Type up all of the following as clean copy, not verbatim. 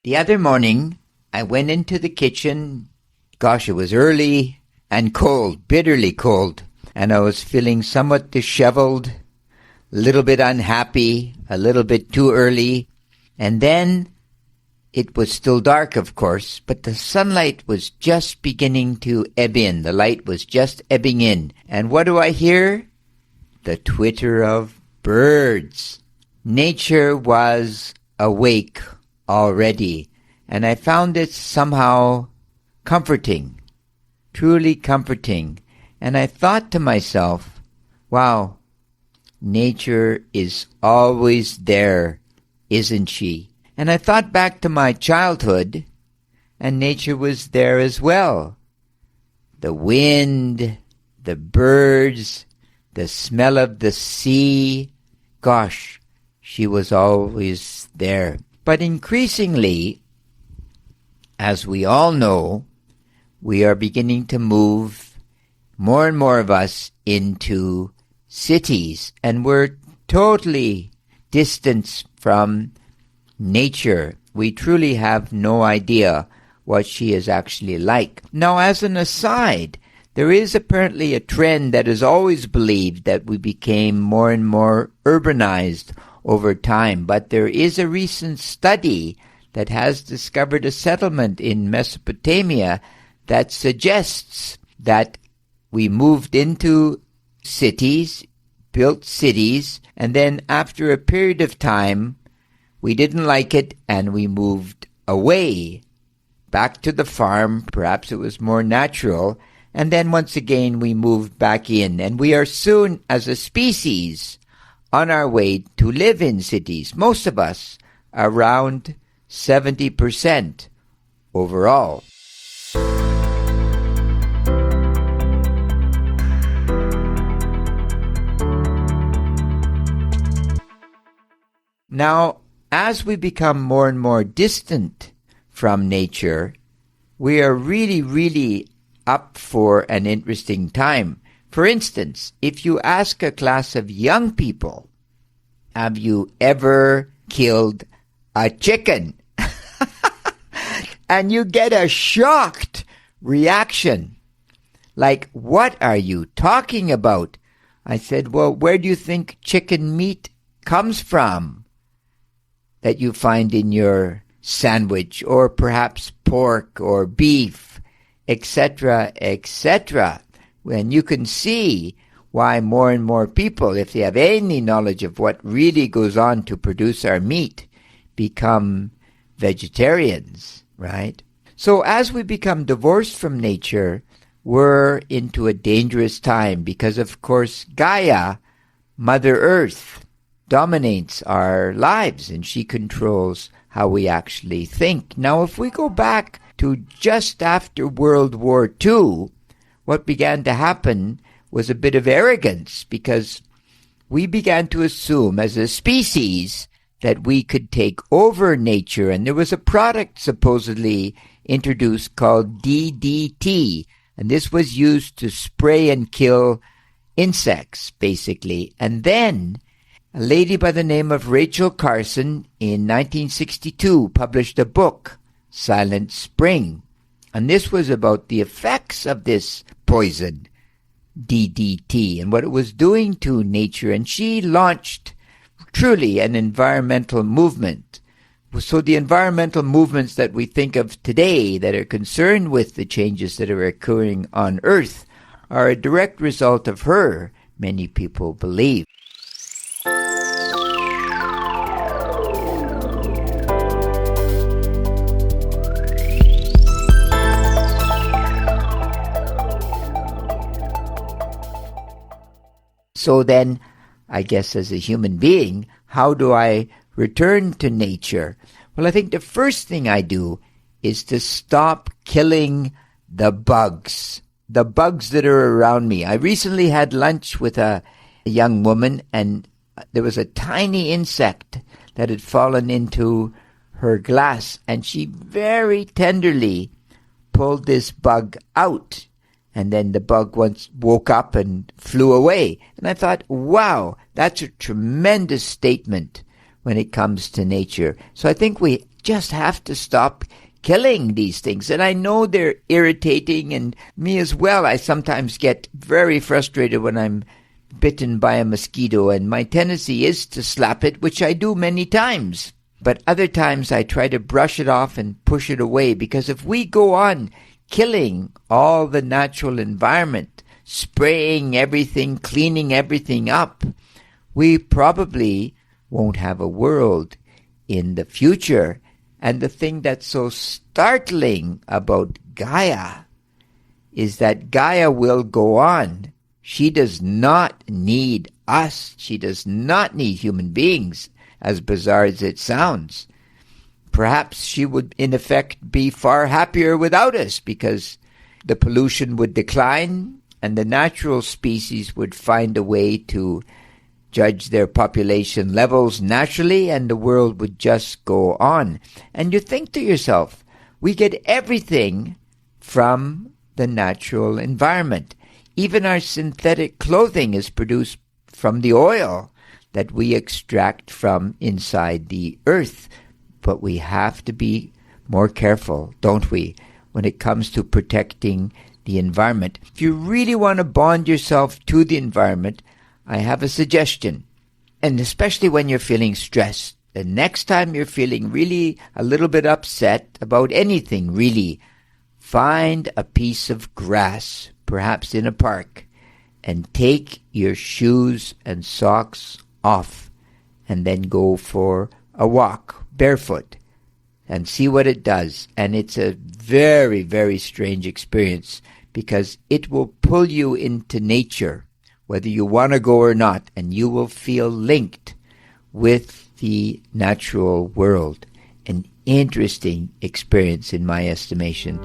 The other morning, I went into the kitchen. Gosh, it was early and cold, bitterly cold. And I was feeling somewhat disheveled, a little bit unhappy, a little bit too early. And then it was still dark, of course, but the sunlight was just beginning to ebb in. The light was just ebbing in. And what do I hear? The twitter of birds. Nature was awake already, and I found it somehow comforting, truly comforting. And I thought to myself, wow, nature is always there, isn't she? And I thought back to my childhood, and nature was there as well. The wind, the birds, the smell of the sea. Gosh, she was always there. But increasingly, as we all know, we are beginning to move, more and more of us, into cities, and we're totally distanced from nature. We truly have no idea what she is actually like. Now, as an aside, there is apparently a trend that is always believed that we became more and more urbanized over time. But there is a recent study that has discovered a settlement in Mesopotamia that suggests that we moved into cities, built cities, and then after a period of time, we didn't like it and we moved away, back to the farm. Perhaps it was more natural. And then once again, we moved back in. And we are soon, as a species, on our way to live in cities. Most of us, around 70% overall. Now, as we become more and more distant from nature, we are really up for an interesting time. For instance, if you ask a class of young people, have you ever killed a chicken? And you get a shocked reaction. Like, what are you talking about? I said, well, where do you think chicken meat comes from that you find in your sandwich, or perhaps pork or beef, etc., etc.? And you can see why more and more people, if they have any knowledge of what really goes on to produce our meat, become vegetarians, right? So as we become divorced from nature, we're into a dangerous time because, of course, Gaia, Mother Earth, dominates our lives and she controls how we actually think. Now, if we go back to just after World War II, what began to happen was a bit of arrogance because we began to assume as a species that we could take over nature. And there was a product supposedly introduced called DDT. And this was used to spray and kill insects, basically. And then a lady by the name of Rachel Carson in 1962 published a book, Silent Spring. And this was about the effects of this poison, DDT, and what it was doing to nature. And she launched truly an environmental movement. So the environmental movements that we think of today that are concerned with the changes that are occurring on Earth are a direct result of her, many people believe. So then, I guess as a human being, how do I return to nature? Well, I think the first thing I do is to stop killing the bugs that are around me. I recently had lunch with a young woman, and there was a tiny insect that had fallen into her glass, and she very tenderly pulled this bug out. And then the bug once woke up and flew away. And I thought, wow, that's a tremendous statement when it comes to nature. So I think we just have to stop killing these things. And I know they're irritating, and me as well. I sometimes get very frustrated when I'm bitten by a mosquito, and my tendency is to slap it, which I do many times. But other times I try to brush it off and push it away, because if we go on killing all the natural environment, spraying everything, cleaning everything up, we probably won't have a world in the future. And the thing that's so startling about Gaia is that Gaia will go on. She does not need us. She does not need human beings, as bizarre as it sounds. Perhaps she would, in effect, be far happier without us, because the pollution would decline and the natural species would find a way to judge their population levels naturally, and the world would just go on. And you think to yourself, we get everything from the natural environment. Even our synthetic clothing is produced from the oil that we extract from inside the earth. But we have to be more careful, don't we, when it comes to protecting the environment. If you really want to bond yourself to the environment, I have a suggestion, and especially when you're feeling stressed. The next time you're feeling really a little bit upset about anything, really, find a piece of grass, perhaps in a park, and take your shoes and socks off, and then go for a walk barefoot and see what it does. And it's a very, very strange experience, because it will pull you into nature, whether you want to go or not, and you will feel linked with the natural world. An interesting experience, in my estimation.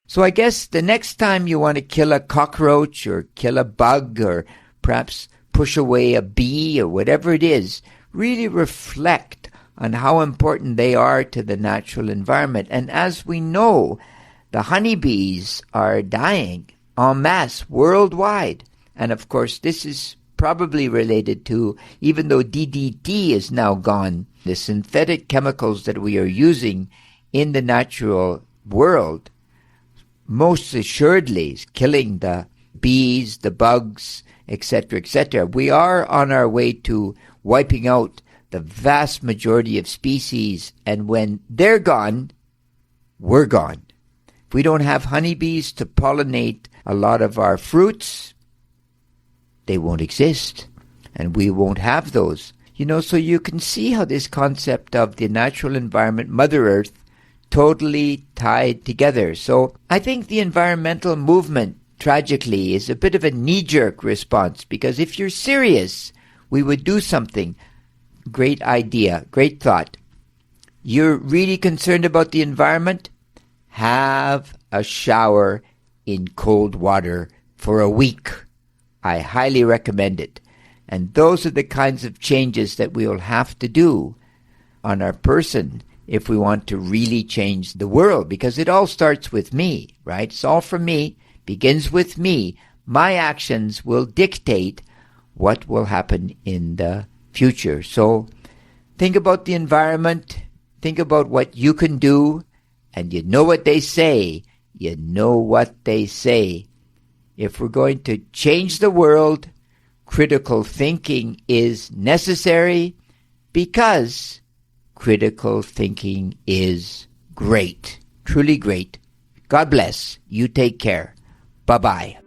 So I guess the next time you want to kill a cockroach or kill a bug or perhaps push away a bee or whatever it is, really reflect on how important they are to the natural environment. And as we know, the honeybees are dying en masse worldwide. And of course, this is probably related to, even though DDT is now gone, the synthetic chemicals that we are using in the natural world most assuredly is killing the bees, the bugs, etc., etc. We are on our way to wiping out the vast majority of species, and when they're gone, we're gone. If we don't have honeybees to pollinate a lot of our fruits, they won't exist, and we won't have those. So you can see how this concept of the natural environment, Mother Earth, totally tied together. So I think the environmental movement, tragically, is a bit of a knee-jerk response, because if you're serious, we would do something. Great idea, great thought. You're really concerned about the environment? Have a shower in cold water for a week. I highly recommend it. And those are the kinds of changes that we will have to do on our person if we want to really change the world, because it all starts with me, right? It's all from me, begins with me. My actions will dictate what will happen in the future. So think about the environment, think about what you can do, and you know what they say. You know what they say. If we're going to change the world, critical thinking is necessary, because critical thinking is great, truly great. God bless. You take care. Bye-bye.